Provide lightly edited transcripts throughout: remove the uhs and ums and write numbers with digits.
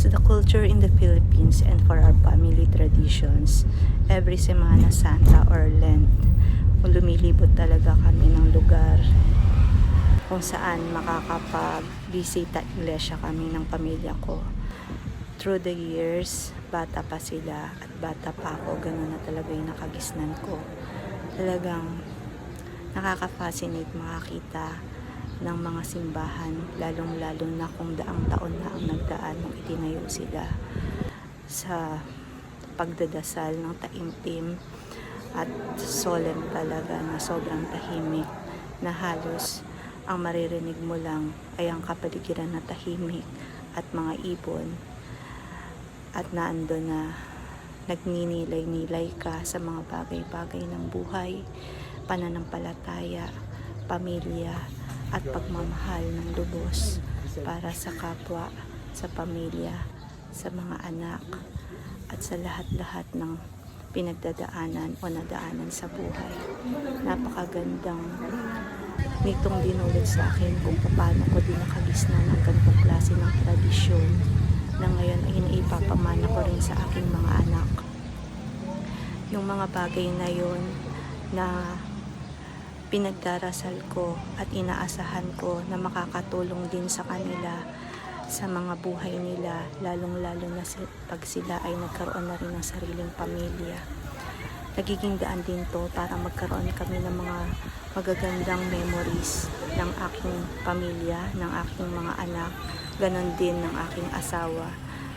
As the culture in the Philippines and for our family traditions, every Semana Santa or Lent, lumilibot talaga kami ng lugar kung saan makakapag-bisita iglesia kami ng pamilya ko. Through the years, bata pa sila at bata pa ako, ganun na talaga yung nakagisnan ko. Talagang nakaka-fascinate makakita ng mga simbahan, lalong-lalo na kung daang taon na ang nagdaan nung itinayo sila sa pagdadasal ng taimtim at solemn talaga na sobrang tahimik na halos ang maririnig mo lang ay ang kapaligiran na tahimik at mga ibon at naando na nagninilay-nilay ka sa mga bagay-bagay ng buhay, pananampalataya, pamilya at pagmamahal ng lubos para sa kapwa, sa pamilya, sa mga anak at sa lahat-lahat ng pinagdadaanan o nadaanan sa buhay. Napakagandang nitong dinulot sa akin kung paano ko din nakagisnan ang ganitong klase ng tradisyon na ngayon ay naipapamana ko rin sa aking mga anak. Yung mga bagay na yun na pinagdarasal ko at inaasahan ko na makakatulong din sa kanila sa mga buhay nila, lalong-lalo na pag sila ay nagkaroon na rin ng sariling pamilya. Nagiging daan din to para magkaroon kami ng mga magagandang memories ng aking pamilya, ng aking mga anak, ganon din ng aking asawa.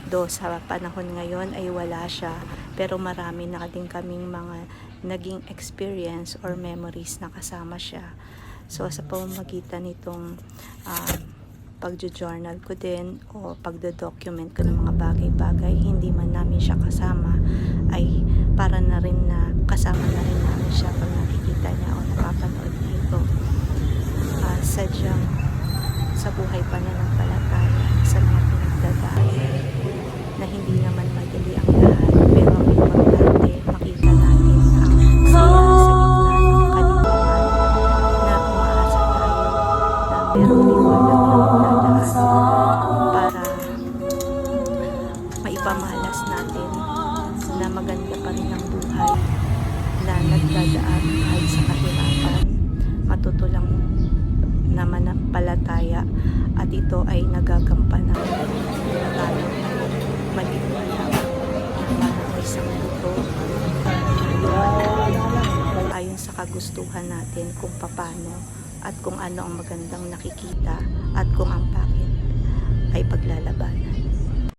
Do sa panahon ngayon ay wala siya, pero marami na din kaming mga naging experience or memories na kasama siya. So sa pamamagitan nitong pagjo-journal ko din o pagdo-document ko ng mga bagay-bagay, hindi man namin siya kasama, ay para na rin na kasama na rin namin siya pag nakikita niya o napapanood niya ito. Sadyang sa buhay pananampalataya, sa mga pinagdadaanan na hindi naman madali ang lahat, pero ang importante makita natin ang saya sa gitna ng kalimutan na umaasa tayo na merong liwanag na magdadaan para maipamahalas natin na maganda pa rin ang buhay na nagdadaan kahit sa kahirapan, matutulang na manampalataya at ito ay nagagampanan tayo maliit na lang ng isang buto ayon sa kagustuhan natin kung paano at kung ano ang magandang nakikita at kung ang pangit ay paglalabanan.